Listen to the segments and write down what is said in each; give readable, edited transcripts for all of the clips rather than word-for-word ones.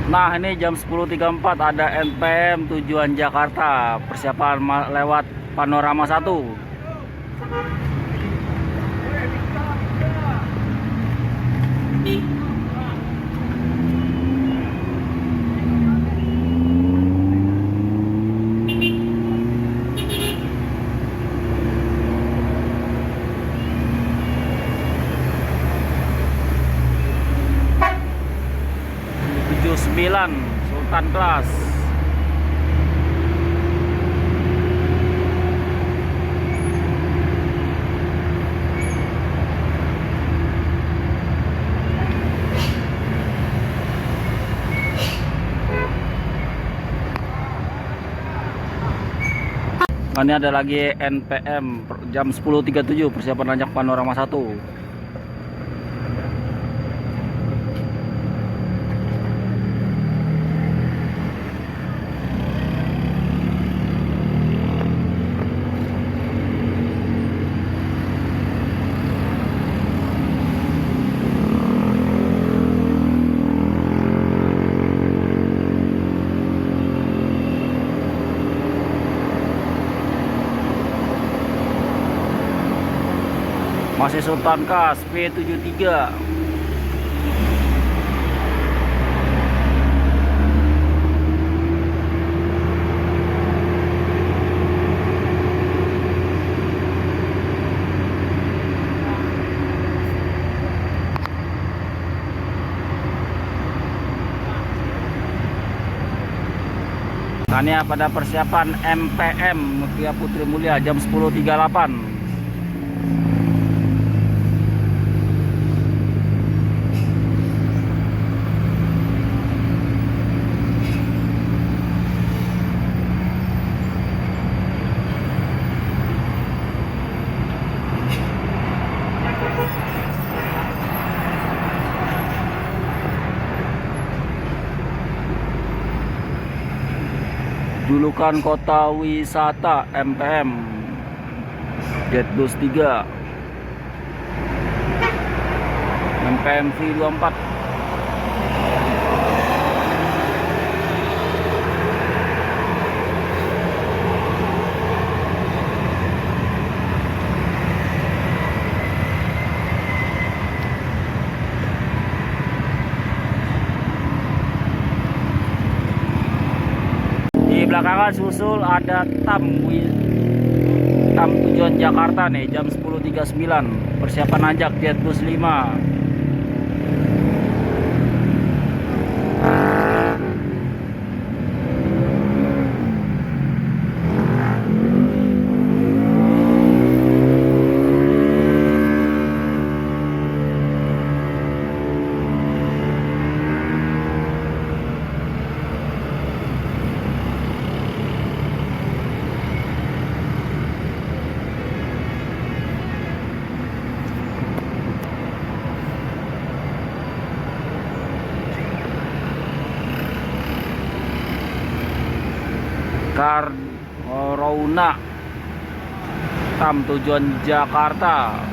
Nah, ini jam 10.34 ada NPM tujuan Jakarta. Persiapan lewat Panorama 1. Sembilan Sultan Kelas. Ini ada lagi NPM jam 10.37 persiapan nanjak Panorama 1. Masih Sultan Kas P73. Nah, ini pada persiapan MPM Mutia Putri Mulia jam 10.38. Julukan kota wisata MPM Jetbus 3 MPM V24. Di belakangan susul ada TAM tujuan Jakarta nih jam 10.39 persiapan nanjak Jetbus 5. Rauna TAM tujuan Jakarta.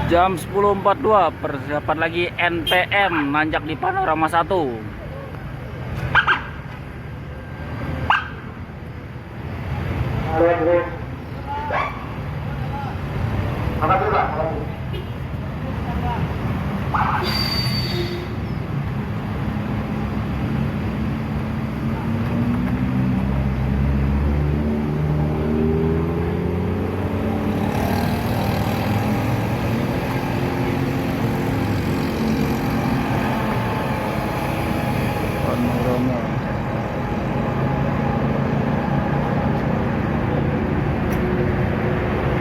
Jam 10.42 persiapan lagi NPM nanjak di Panorama 1.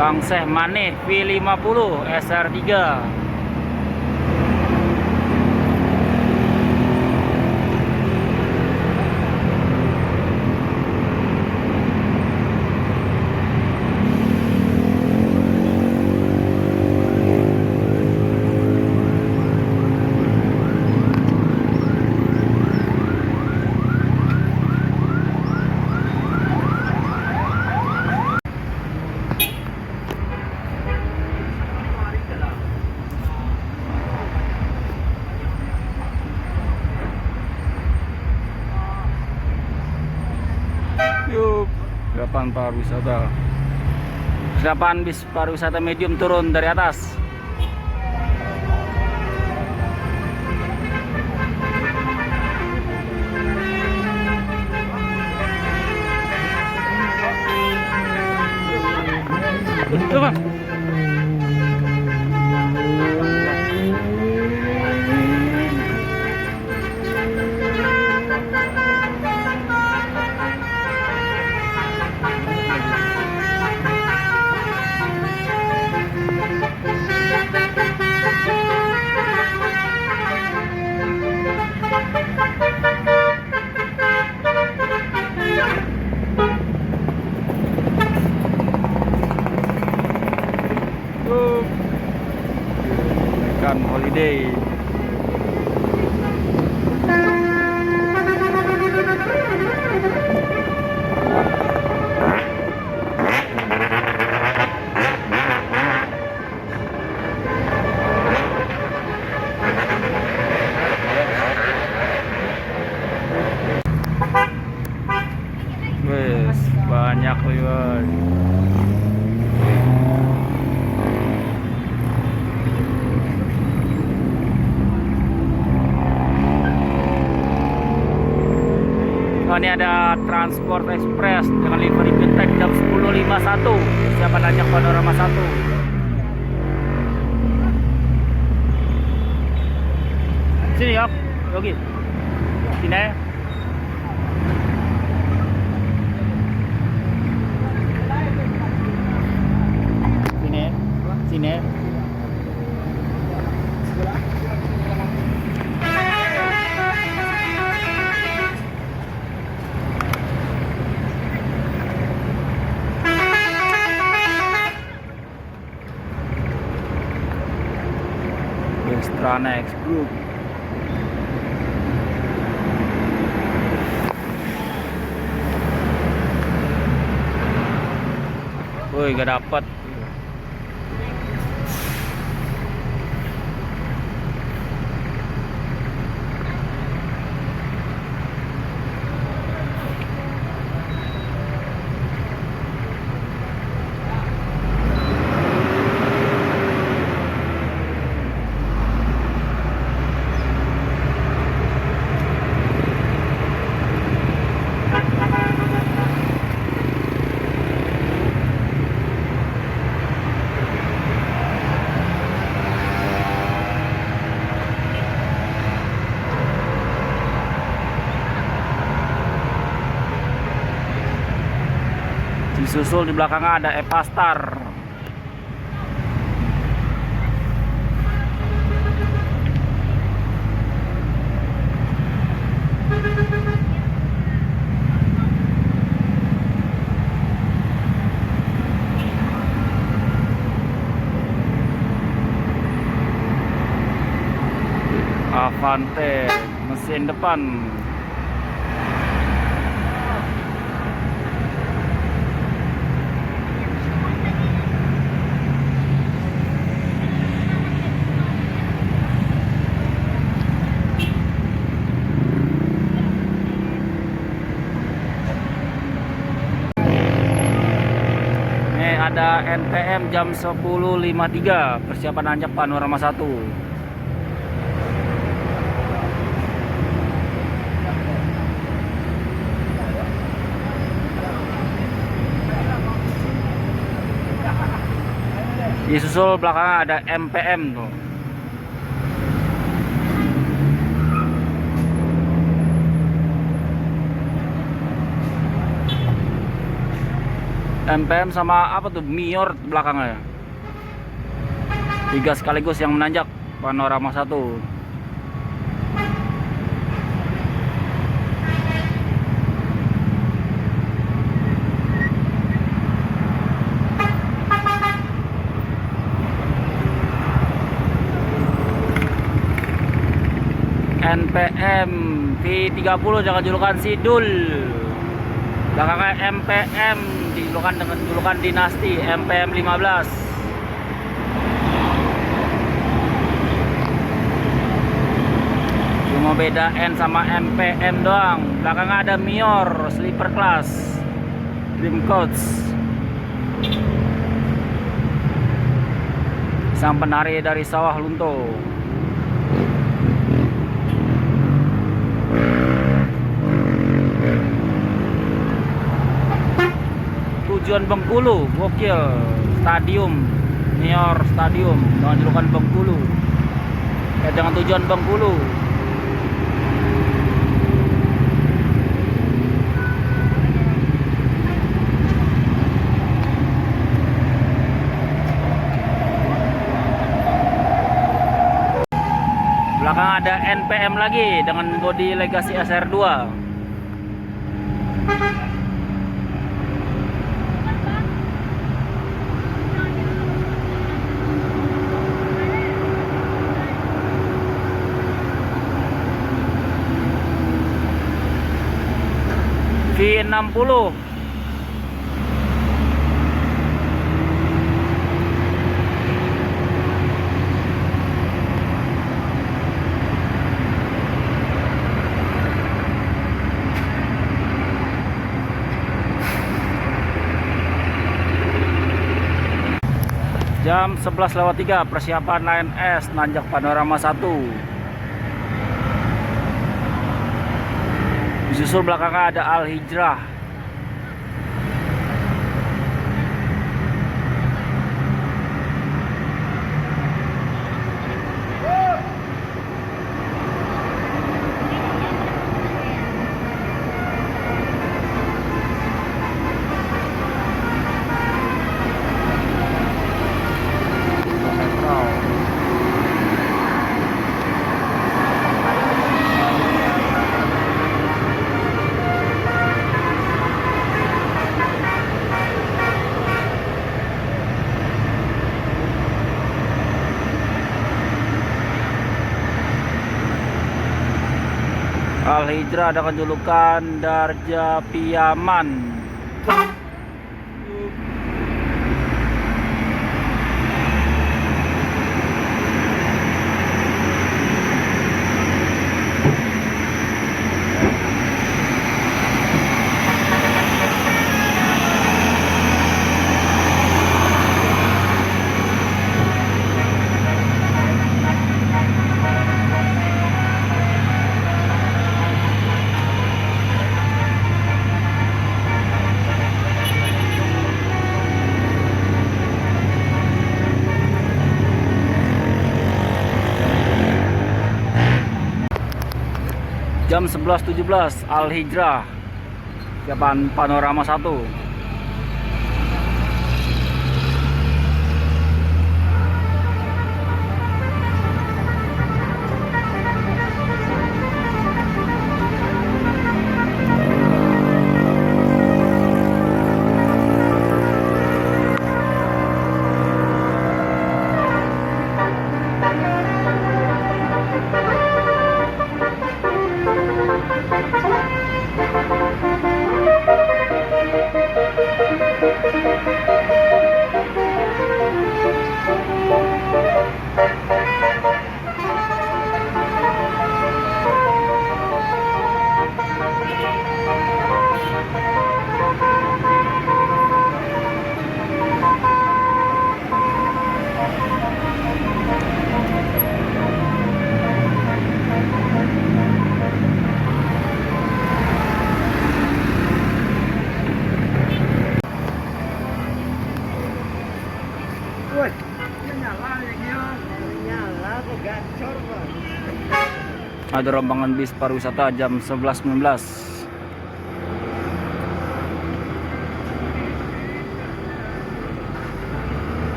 Kang Seh Maneh V50 SR3. Yuk, depan pariwisata. Depan bis pariwisata medium turun dari atas. Tuh, Bang. Tuh. Ikan holiday. Wes, banyak liwat. Oh, ini ada Transport Express dengan livery Bintek jam 10.51. Siapa nanya Panorama 1. Sini yuk, Yogi. Sini. Sini. Sini. Extranex Group. Woi, gak dapet. Disusul di belakangnya ada Epastar. Avante mesin depan. Ada NPM jam 10.53, persiapan nanjak Panorama 1. Disusul belakangnya ada MPM tuh. MPM sama apa tuh Mior belakangnya. 3 sekaligus yang menanjak panorama 1. NPM V30 dengan julukan Sidul. Belakangnya MPM dijulukan dengan julukan Dinasti MPM 15. Cuma beda N sama MPM doang. Belakangnya ada Mior sleeper class Dream Coach. Sang penari dari Sawah Lunto. Tujuan Bengkulu, gokil. Stadium Mior Stadium dengan julukan Bengkulu. Ya, dengan tujuan Bengkulu. Belakang ada NPM lagi dengan bodi Legacy SR2. V60 jam 11.03 persiapan Lion S nanjak panorama 1. Disusul belakangnya ada Al Hijrah. Al Hijrah dengan julukan Darja Piyaman. Jam 11.17 Al Hijrah siapan panorama 1. Ada rombongan bis pariwisata jam 11.19.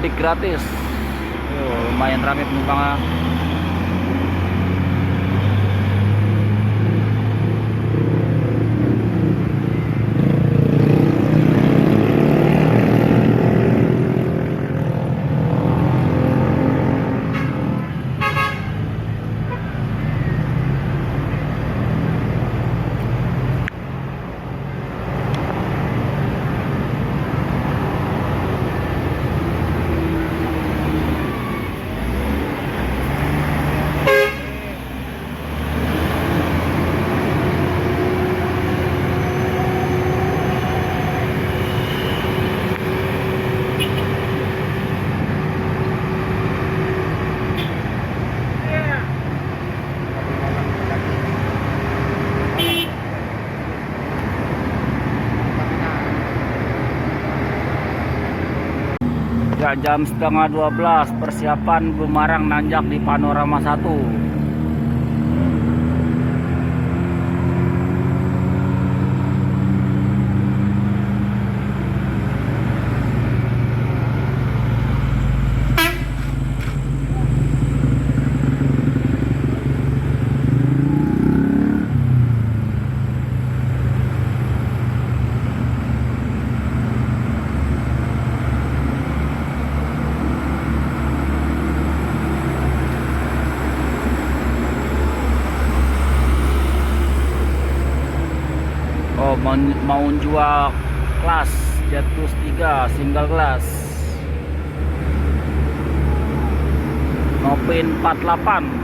mudik gratis. Lumayan ramai penumpangnya. Ya, jam setengah 12 persiapan Bumarang nanjak di Panorama 1. Mau jual kelas Jetus 3 single kelas Nopin 48.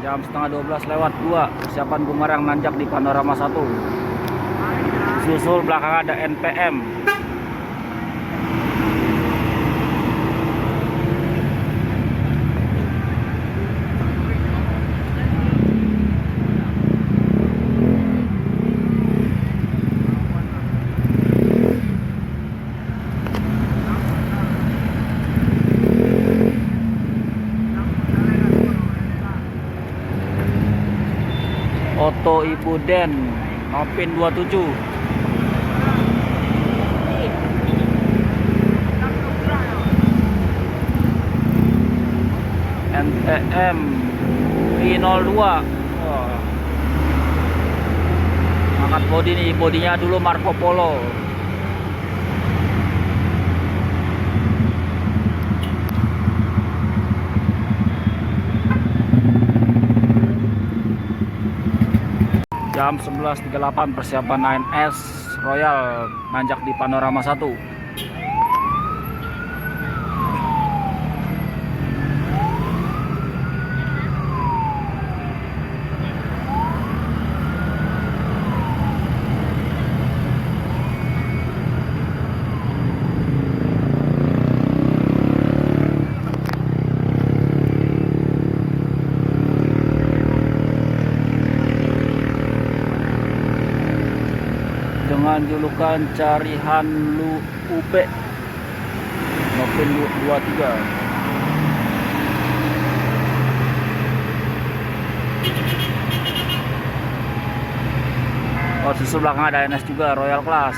Jam setengah 12 lewat 2 persiapan Bumarang nanjak di Panorama 1. Susul belakang ada NPM. Oto Ibu Den Nopin 27. NTM V02. Angkat bodi nih, bodinya dulu Marco Polo. Jam 11.38 persiapan 9S Royal nanjak di Panorama 1. Dengan julukan Carihan Lu UP Nopin 23. Oh, susul belakang ada NS juga Royal Class.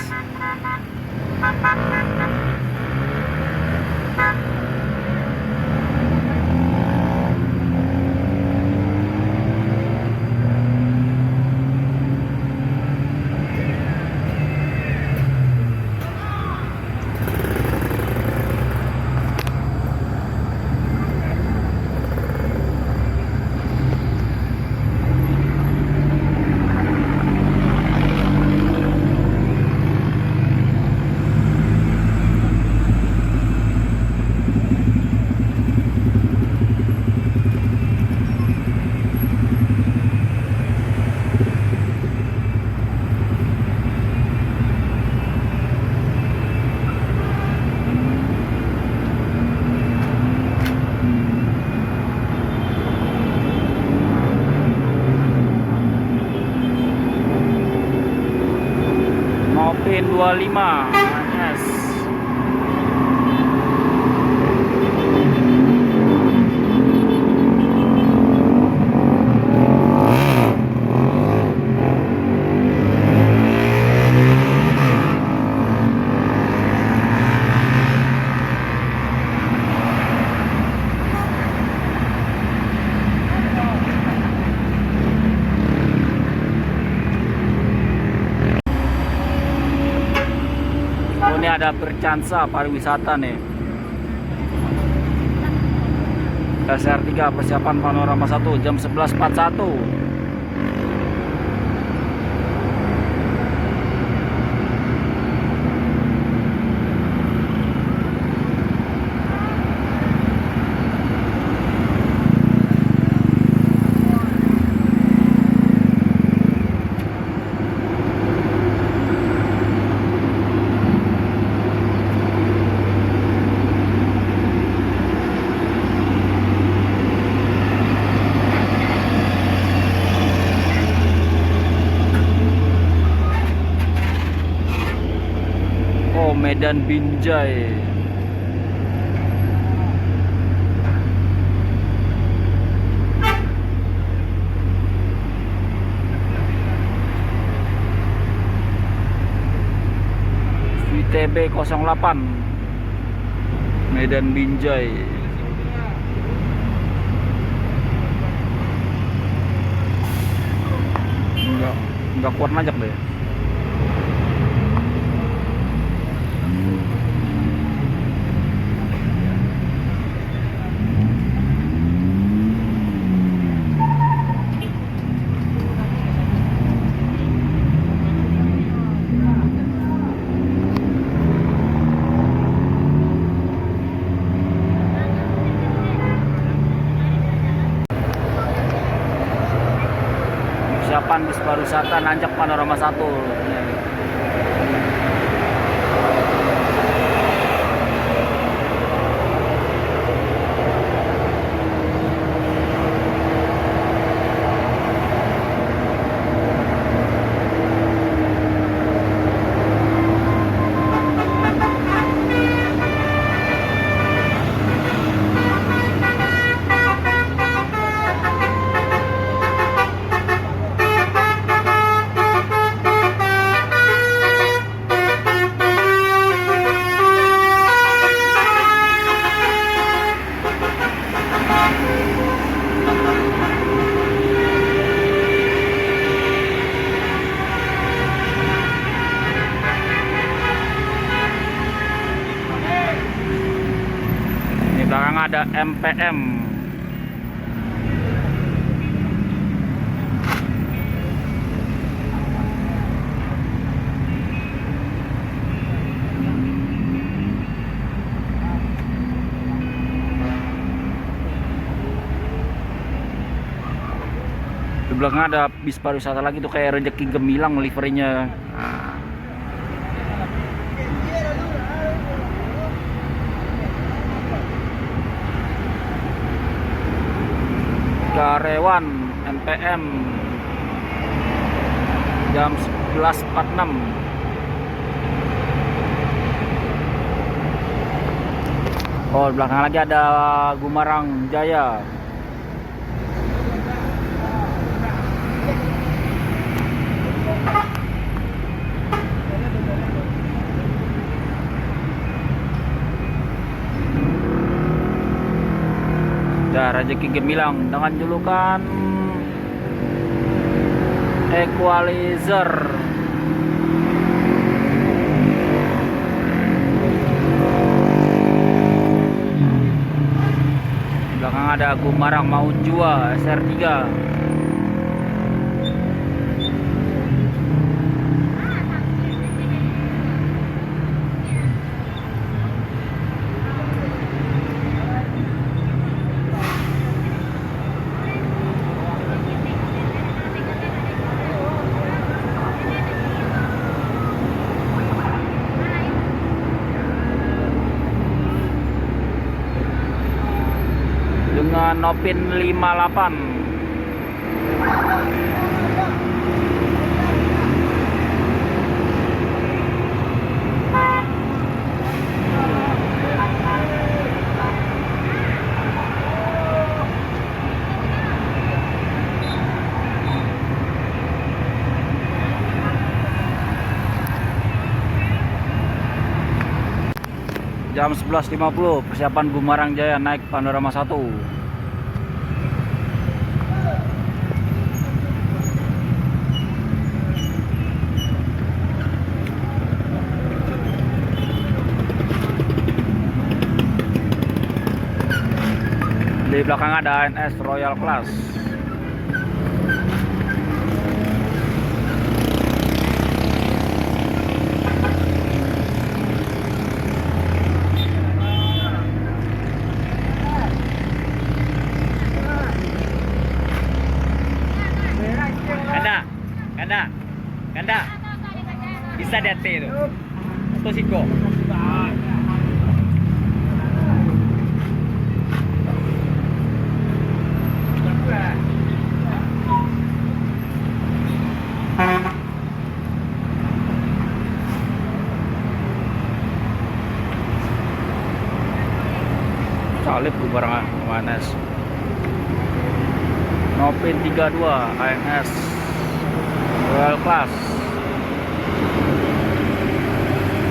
Nopin 25 yes. Ini ada Bercansa pariwisata nih. SR3 persiapan panorama 1 jam 11.41. Medan Binjai. VTB 08 Medan Binjai. Enggak kuat najak deh. Persiapan bis pariwisata nanjak panorama 1. Belakang ada MPM. Di belakang ada bis pariwisata lagi tuh kayak Rezeki Gemilang liverynya. Karyawan MPM jam 11.46. Oh, di belakang lagi ada Gumarang Jaya. Rezeki Gemilang dengan julukan Equalizer. Di belakang ada Gumarang Maut Jua SR3. Dengan Nopin 58. jam 11.50 persiapan Gumarang Jaya naik Panorama 1. Di belakang ada ANS Royal Class. Ganda. Bisa DT itu. Atau siko. Salib barang ANS. Nopin 32 ANS Royal Class.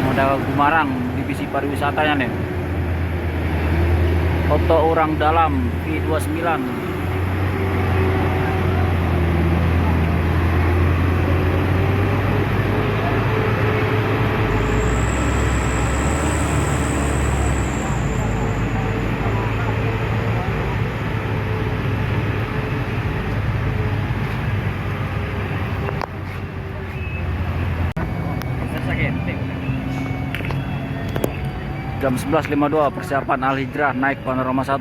Modal Gumarang divisi pariwisatanya nih. Foto orang dalam V29. Jam 11.52 persiapan Al Hijrah naik Panorama 1.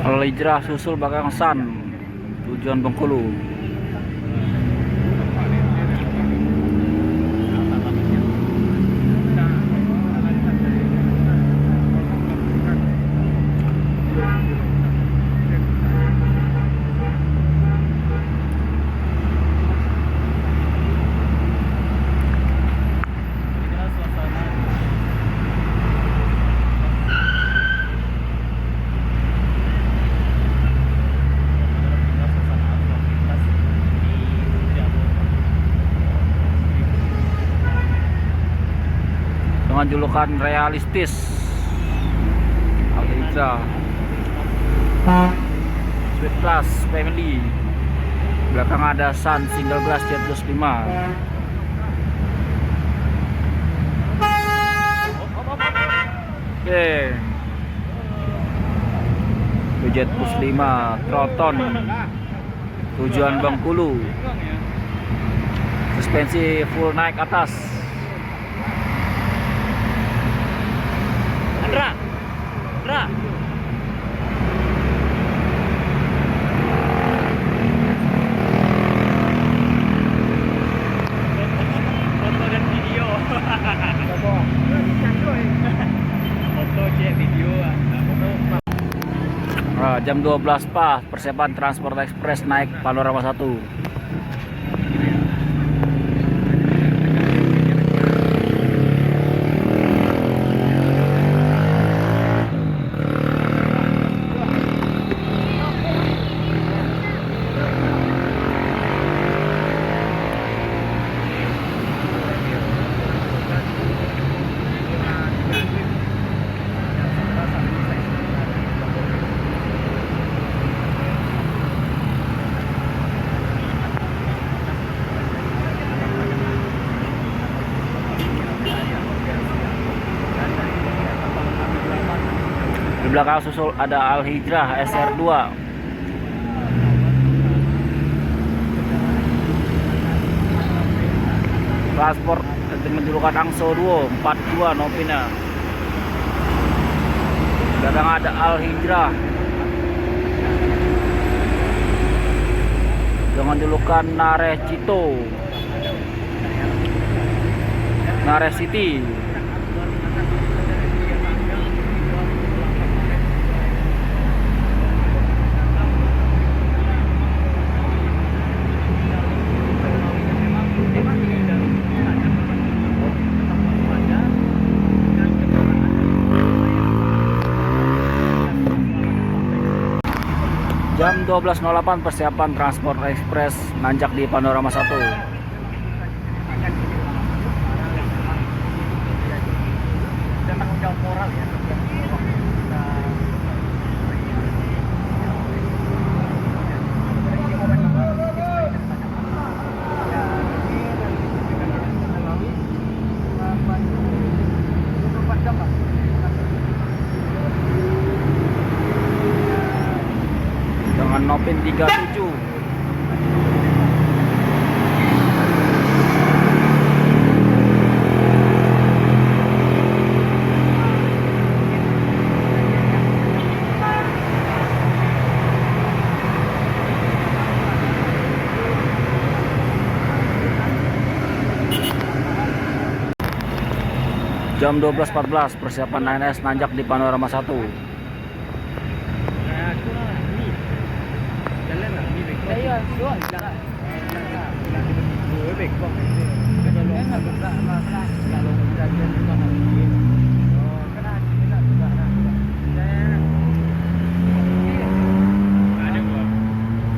Al Hijrah susul belakang San tujuan Bengkulu. Dengan julukan realistis Al Hijrah Sweet Class Family. Belakang ada Sun single glass Z25. Oke, Jet Plus 5 Troton tujuan Bengkulu. Suspensi full naik atas. Andra. Foto dan video. Foto cek video. Jam 12 pas persiapan Transport Express naik Panorama 1. Di belakang susul ada Al Hijrah SR2. Transport menjulukan Angso 2 42 Nopina. Belakang ada Al Hijrah dengan julukan Nare Cito, Nare City. Jam 12.08 persiapan Transport Express nanjak di Panorama 1. ada tanggung jawab moral ya setiap orang kita. Dengan Novin 37. Jam 12.14 persiapan 9S nanjak di Panorama 1.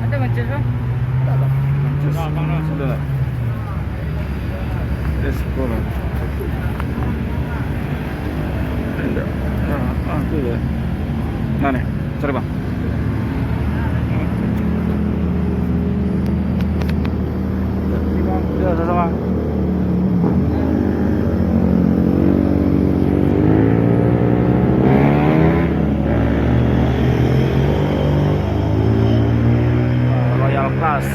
Ada macam apa? Sudah. Sekolah. Itu ya. Nah nih, sorry bang. Ya, sama. Royal Class.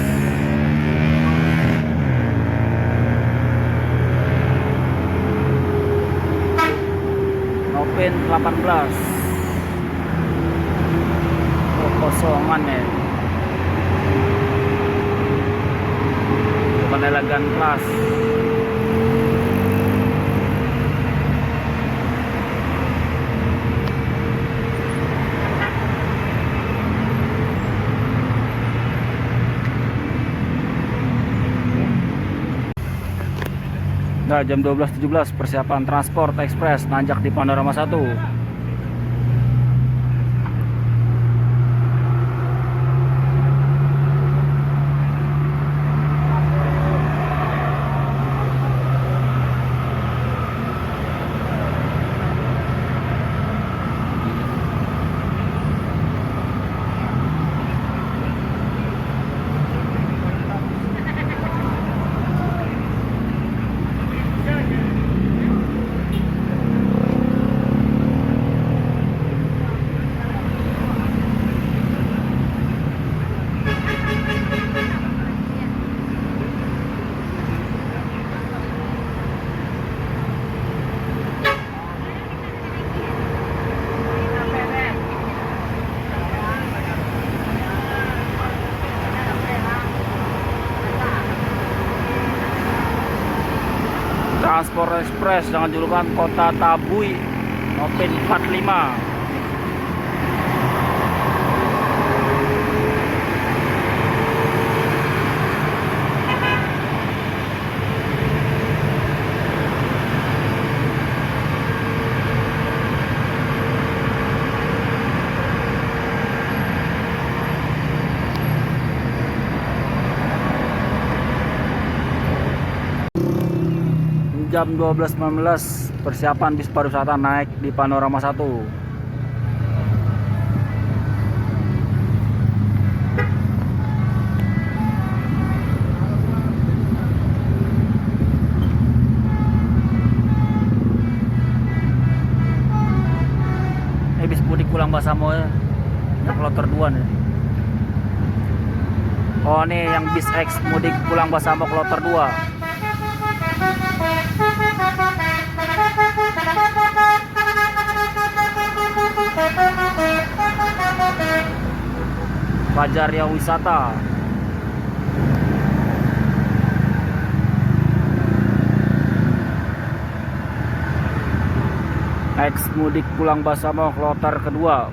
Novin 18. Kosongan ya. Bukan elegan kelas. Nah, jam 12.17 persiapan transport ekspres nanjak di Panorama 1. Transport Express dengan julukan Kota Tabui, Novin 45. Jam 12.19 persiapan bis pariwisata naik di Panorama 1. Bis mudik pulang Basamo ya. Yang kloter 2 nih. Oh, nih yang bis X mudik pulang Basamo kloter 2. Fajarya Wisata. X mudik pulang Basamo kloter kedua.